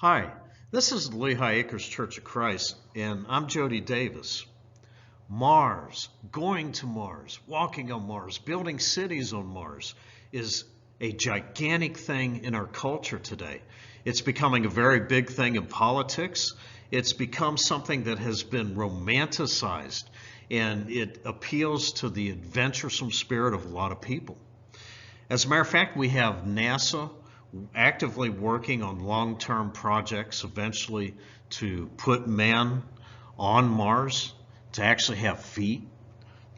Hi, this is the Lehigh Acres Church of Christ, and I'm Jody Davis. Mars, going to Mars, walking on Mars, building cities on Mars is a gigantic thing in our culture today. It's becoming a very big thing in politics. It's become something that has been romanticized, and it appeals to the adventuresome spirit of a lot of people. As a matter of fact, we have NASA actively working on long-term projects eventually to put man on Mars, to actually have feet,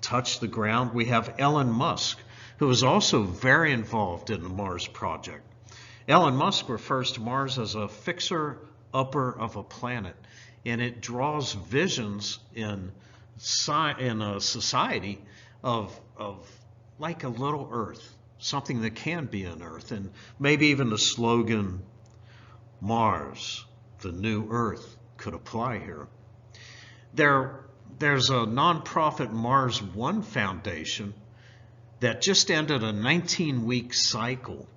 touch the ground. We have Elon Musk, who is also very involved in the Mars project. Elon Musk refers to Mars as a fixer-upper of a planet, and it draws visions in a society of like a little Earth, something that can be an Earth, and maybe even the slogan, Mars, the new Earth, could apply here. There's a nonprofit Mars One Foundation that just ended a 19-week cycle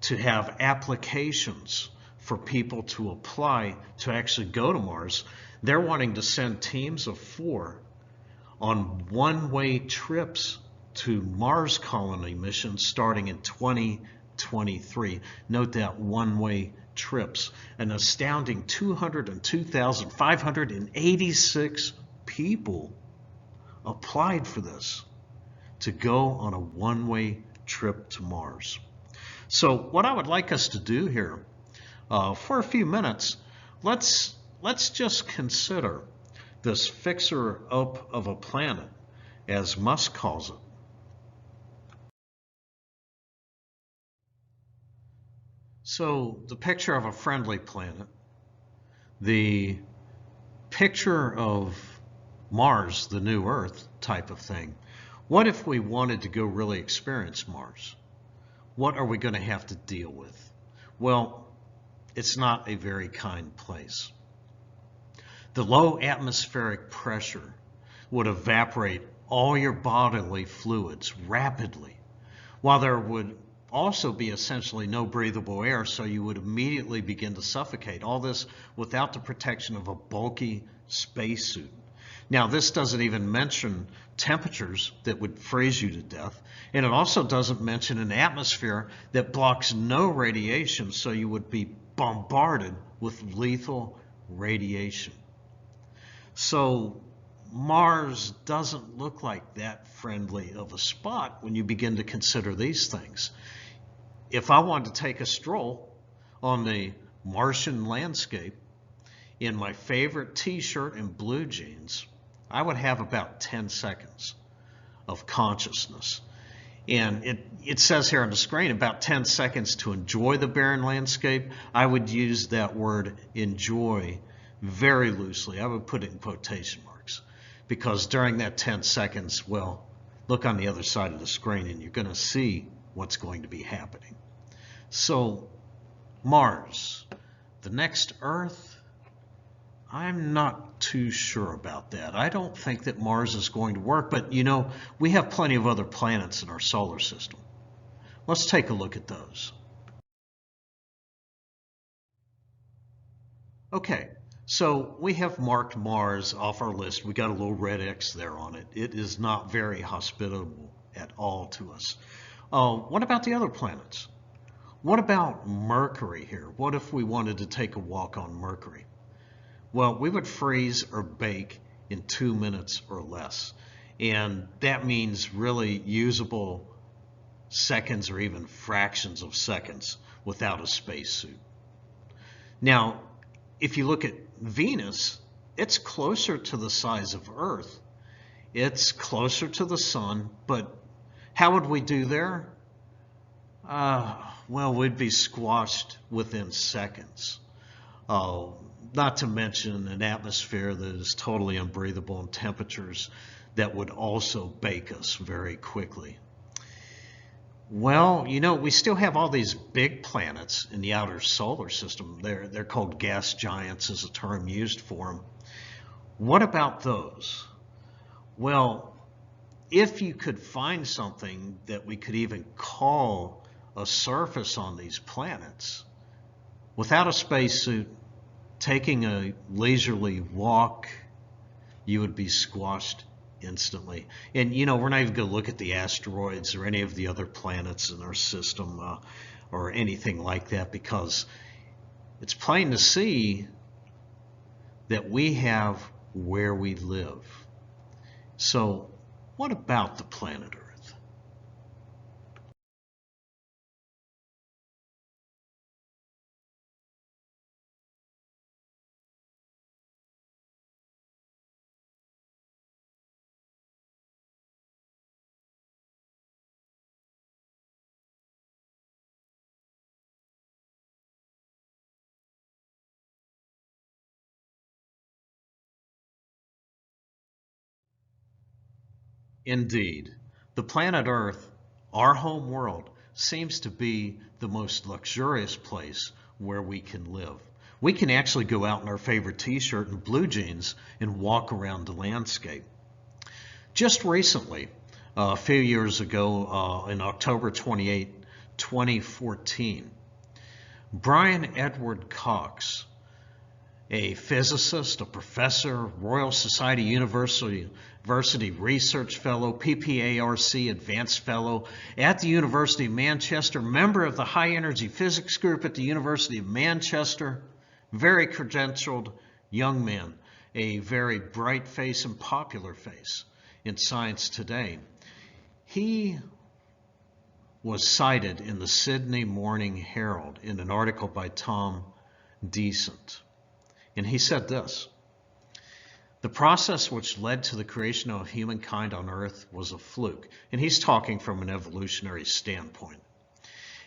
to have applications for people to apply to actually go to Mars. They're wanting to send teams of 4 on one-way trips to Mars colony missions starting in 2023. Note that one-way trips. An astounding 202,586 people applied for this to go on a one-way trip to Mars. So what I would like us to do here for a few minutes, let's just consider this fixer-up of a planet, as Musk calls it. So the picture of a friendly planet, the picture of Mars, the new Earth type of thing. What if we wanted to go really experience Mars? What are we going to have to deal with? Well, it's not a very kind place. The low atmospheric pressure would evaporate all your bodily fluids rapidly, while there would also be essentially no breathable air, so you would immediately begin to suffocate. All this without the protection of a bulky spacesuit. Now, this doesn't even mention temperatures that would freeze you to death, and it also doesn't mention an atmosphere that blocks no radiation, so you would be bombarded with lethal radiation. So Mars doesn't look like that friendly of a spot when you begin to consider these things. If I wanted to take a stroll on the Martian landscape in my favorite t-shirt and blue jeans, I would have about 10 seconds of consciousness. And it says here on the screen about 10 seconds to enjoy the barren landscape. I would use that word enjoy very loosely. I would put it in quotation marks, because during that 10 seconds, well, look on the other side of the screen and you're going to see what's going to be happening. So Mars, the next Earth, I'm not too sure about that. I don't think that Mars is going to work, but you know, we have plenty of other planets in our solar system. Let's take a look at those. Okay, so we have marked Mars off our list. We got a little red X there on it. It is not very hospitable at all to us. What about the other planets? What about Mercury here? What if we wanted to take a walk on Mercury? Well, we would freeze or bake in 2 minutes or less. And that means really usable seconds or even fractions of seconds without a spacesuit. Now, if you look at Venus, it's closer to the size of Earth. It's closer to the sun, but how would we do there? Well, we'd be squashed within seconds. Not to mention an atmosphere that is totally unbreathable and temperatures that would also bake us very quickly. Well, you know, we still have all these big planets in the outer solar system. They're called gas giants, is a term used for them. What about those? Well, if you could find something that we could even call a surface on these planets, without a spacesuit, taking a leisurely walk, you would be squashed instantly. And we're not even going to look at the asteroids or any of the other planets in our system or anything like that, because it's plain to see that we have where we live. So what about the planet Earth? Indeed, the planet Earth, our home world, seems to be the most luxurious place where we can live. We can actually go out in our favorite t-shirt and blue jeans and walk around the landscape. Just recently, a few years ago, in October 28, 2014, Brian Edward Cox, a physicist, a professor, Royal Society University Research Fellow, PPARC Advanced Fellow at the University of Manchester, member of the High Energy Physics Group at the University of Manchester, very credentialed young man, a very bright face and popular face in science today. He was cited in the Sydney Morning Herald in an article by Tom Decent. And he said this: the process which led to the creation of humankind on Earth was a fluke. And he's talking from an evolutionary standpoint.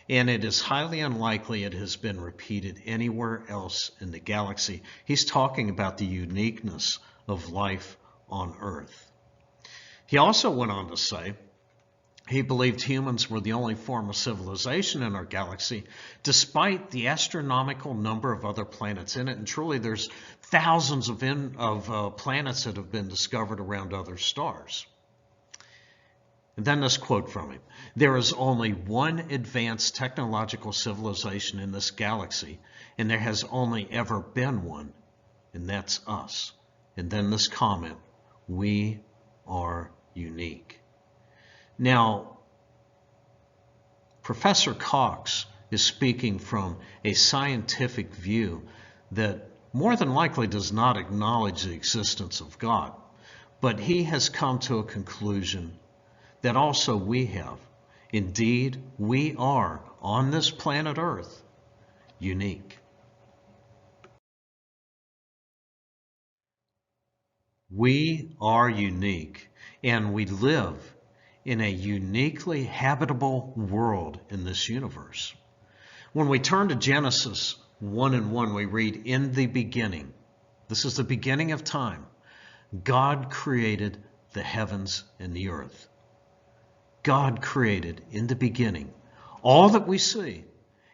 And it is highly unlikely it has been repeated anywhere else in the galaxy. He's talking about the uniqueness of life on Earth. He also went on to say he believed humans were the only form of civilization in our galaxy, despite the astronomical number of other planets in it. And truly, there's thousands of planets that have been discovered around other stars. And then this quote from him: there is only one advanced technological civilization in this galaxy, and there has only ever been one, and that's us. And then this comment: we are unique. Now, Professor Cox is speaking from a scientific view that more than likely does not acknowledge the existence of God, but he has come to a conclusion that also we have. Indeed, we are, on this planet Earth, unique. We are unique, and we live in a uniquely habitable world in this universe. When we turn to Genesis 1:1, we read, in the beginning, this is the beginning of time, God created the heavens and the earth. God created in the beginning all that we see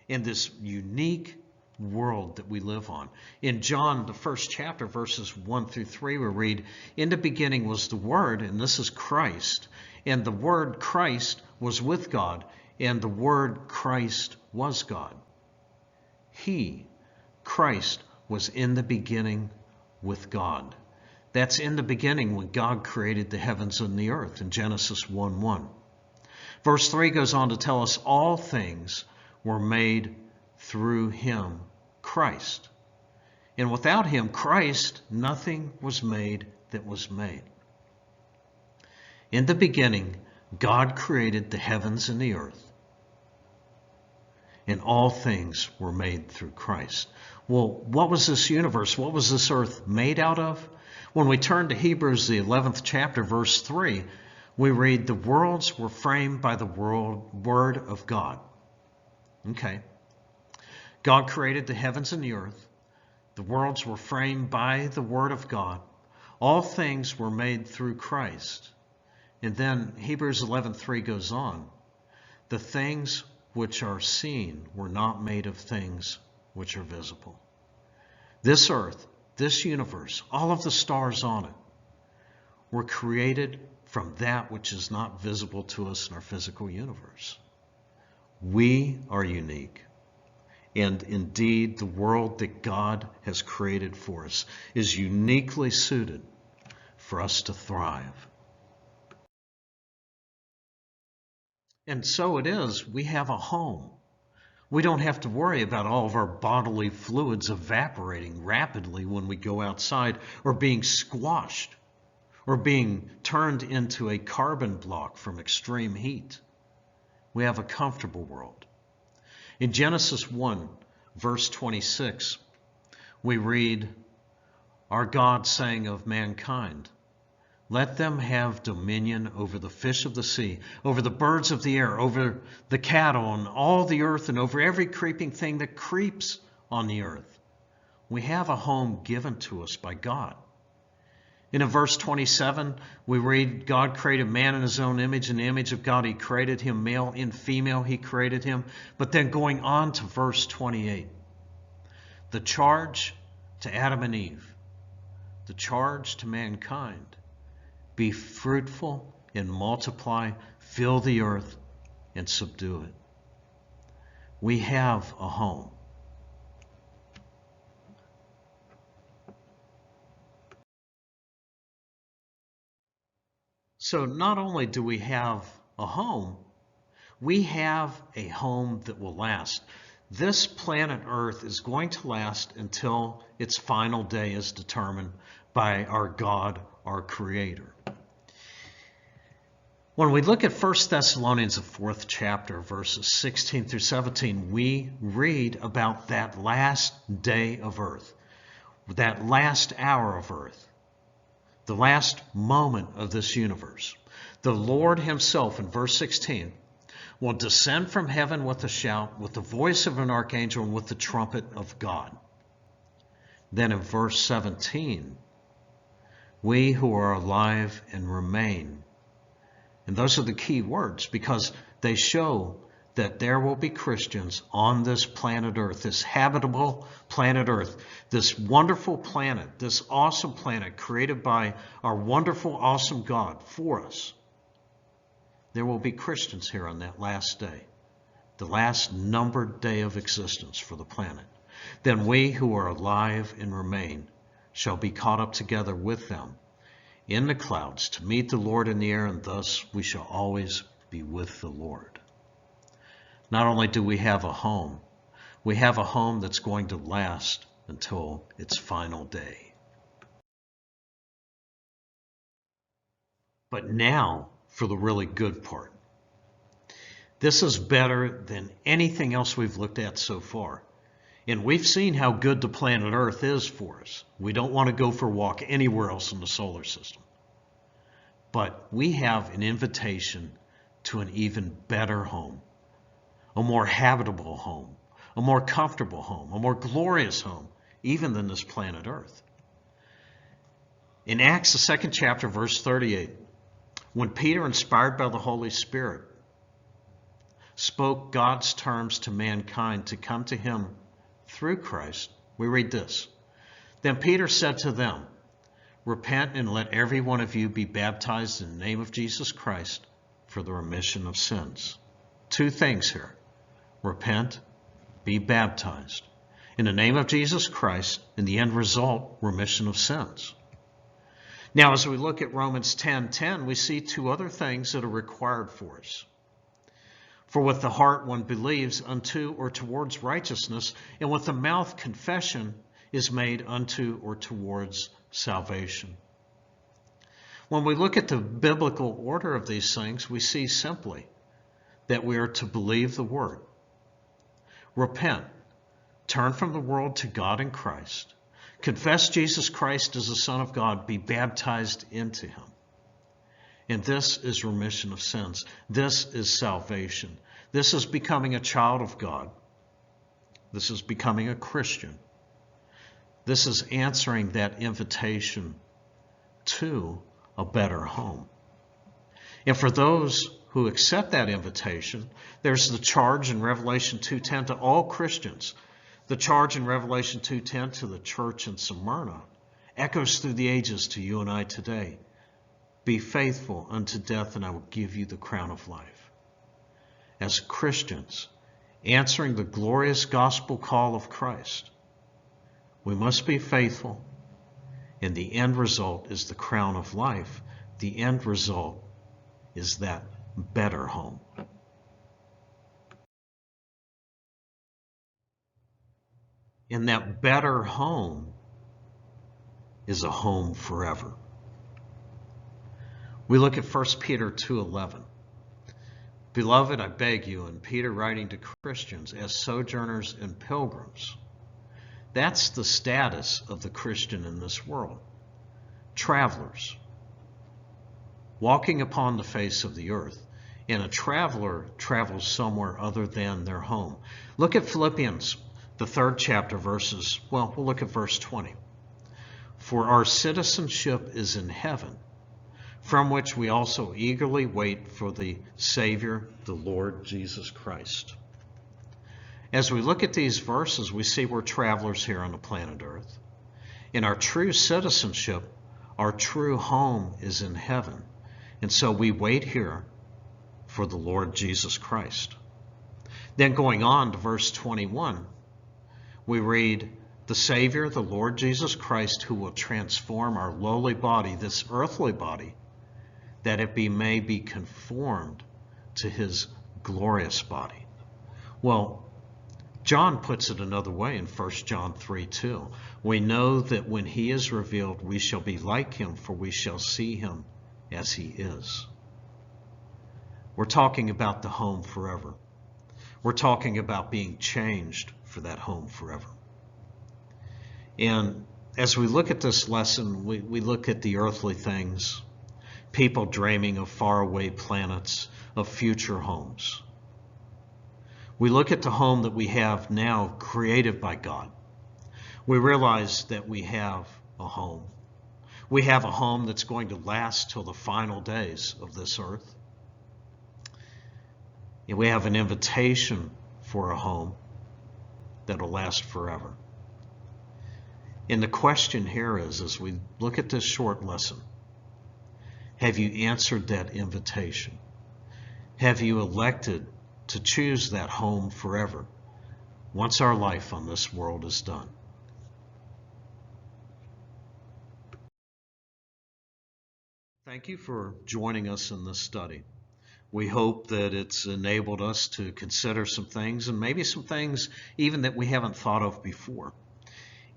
in this unique world that we live on. In John, the first chapter, verses 1-3, we read, in the beginning was the Word, and this is Christ, and the Word Christ was with God, and the Word Christ was God. He, Christ, was in the beginning with God. That's in the beginning when God created the heavens and the earth in Genesis 1:1. Verse 3 goes on to tell us all things were made through him, Christ. And without him, Christ, nothing was made that was made. In the beginning, God created the heavens and the earth, and all things were made through Christ. Well, what was this universe? What was this earth made out of? When we turn to Hebrews, the 11th chapter, verse 3, we read, the worlds were framed by the word of God. Okay. God created the heavens and the earth. The worlds were framed by the word of God. All things were made through Christ. And then Hebrews 11:3 goes on. The things which are seen were not made of things which are visible. This earth, this universe, all of the stars on it were created from that which is not visible to us in our physical universe. We are unique, And indeed, the world that God has created for us is uniquely suited for us to thrive. And so it is, we have a home. We don't have to worry about all of our bodily fluids evaporating rapidly when we go outside, or being squashed, or being turned into a carbon block from extreme heat. We have a comfortable world. In Genesis 1, verse 26, we read, "Our God saying of mankind, let them have dominion over the fish of the sea, over the birds of the air, over the cattle and all the earth, and over every creeping thing that creeps on the earth." We have a home given to us by God. In verse 27, we read, God created man in his own image. In the image of God, he created him, male and female, he created him. But then going on to verse 28, the charge to Adam and Eve, the charge to mankind, be fruitful and multiply, fill the earth and subdue it. We have a home. So not only do we have a home, we have a home that will last. This planet Earth is going to last until its final day is determined by our God, our Creator. When we look at 1 Thessalonians, the 4th chapter, verses 16 through 17, we read about that last day of earth, that last hour of earth, the last moment of this universe. The Lord himself, in verse 16, will descend from heaven with a shout, with the voice of an archangel, and with the trumpet of God. Then in verse 17, we who are alive and remain. And those are the key words, because they show that there will be Christians on this planet Earth, this habitable planet Earth, this wonderful planet, this awesome planet created by our wonderful, awesome God for us. There will be Christians here on that last day, the last numbered day of existence for the planet. Then we who are alive and remain shall be caught up together with them in the clouds to meet the Lord in the air, and thus we shall always be with the Lord. Not only do we have a home, we have a home that's going to last until its final day. But now for the really good part. This is better than anything else we've looked at so far. And we've seen how good the planet Earth is for us. We don't want to go for a walk anywhere else in the solar system. But we have an invitation to an even better home, a more habitable home, a more comfortable home, a more glorious home, even than this planet Earth. In Acts, the 2nd chapter, verse 38, when Peter, inspired by the Holy Spirit, spoke God's terms to mankind to come to him through Christ, we read this. Then Peter said to them, repent and let every one of you be baptized in the name of Jesus Christ for the remission of sins. Two things here. Repent, be baptized in the name of Jesus Christ, and the end result, remission of sins. Now, as we look at Romans 10:10, we see two other things that are required for us. For with the heart one believes unto or towards righteousness, and with the mouth confession is made unto or towards salvation. When we look at the biblical order of these things, we see simply that we are to believe the word, repent, turn from the world to God in Christ, confess Jesus Christ as the Son of God, be baptized into him. And this is remission of sins. This is salvation. This is becoming a child of God. This is becoming a Christian. This is answering that invitation to a better home. And for those who accept that invitation, there's the charge in Revelation 2:10 to all Christians. The charge in Revelation 2:10 to the church in Smyrna echoes through the ages to you and I today. Be faithful unto death, and I will give you the crown of life. As Christians, answering the glorious gospel call of Christ. We must be faithful, and the end result is the crown of life. The end result is that better home. And that better home is a home forever. We look at 1 Peter 2:11. Beloved, I beg you, and Peter writing to Christians, as sojourners and pilgrims. That's the status of the Christian in this world. Travelers, walking upon the face of the earth. And a traveler travels somewhere other than their home. Look at Philippians, the 3rd chapter, we'll look at verse 20. For our citizenship is in heaven, from which we also eagerly wait for the Savior, the Lord Jesus Christ. As we look at these verses, we see we're travelers here on the planet Earth. In our true citizenship, our true home is in heaven. And so we wait here for the Lord Jesus Christ. Then going on to verse 21, we read, the Savior, the Lord Jesus Christ, who will transform our lowly body, this earthly body, that it may be conformed to his glorious body. Well, John puts it another way in 1 John 3:2. We know that when he is revealed, we shall be like him, for we shall see him as he is. We're talking about the home forever. We're talking about being changed for that home forever. And as we look at this lesson, we look at the earthly things, people dreaming of faraway planets, of future homes. We look at the home that we have now, created by God. We realize that we have a home. We have a home that's going to last till the final days of this earth. And we have an invitation for a home that will last forever. And the question here is, as we look at this short lesson, have you answered that invitation? Have you elected to choose that home forever once our life on this world is done? Thank you for joining us in this study. We hope that it's enabled us to consider some things, and maybe some things even that we haven't thought of before.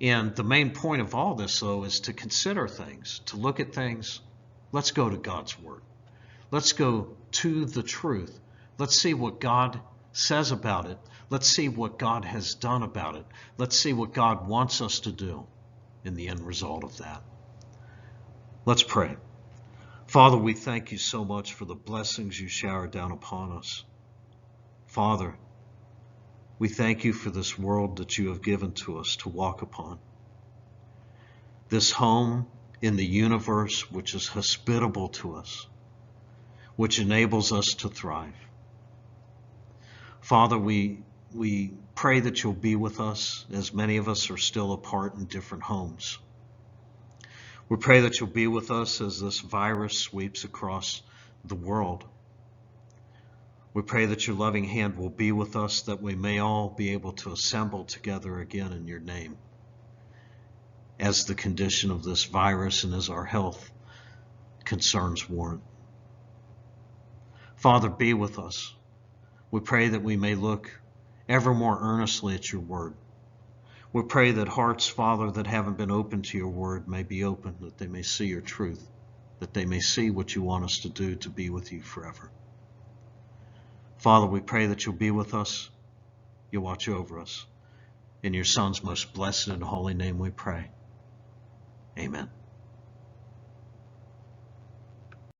And the main point of all this, though, is to consider things, to look at things. Let's go to God's Word. Let's go to the truth. Let's see what God says about it. Let's see what God has done about it. Let's see what God wants us to do in the end result of that. Let's pray. Father, we thank you so much for the blessings you shower down upon us. Father, we thank you for this world that you have given to us to walk upon. This home in the universe which is hospitable to us, which enables us to thrive. Father, we pray that you'll be with us, as many of us are still apart in different homes. We pray that you'll be with us as this virus sweeps across the world. We pray that your loving hand will be with us, that we may all be able to assemble together again in your name, as the condition of this virus and as our health concerns warrant. Father, be with us. We pray that we may look ever more earnestly at your word. We pray that hearts, Father, that haven't been open to your word may be open, that they may see your truth, that they may see what you want us to do to be with you forever. Father, we pray that you'll be with us, you'll watch over us. In your Son's most blessed and holy name we pray. Amen.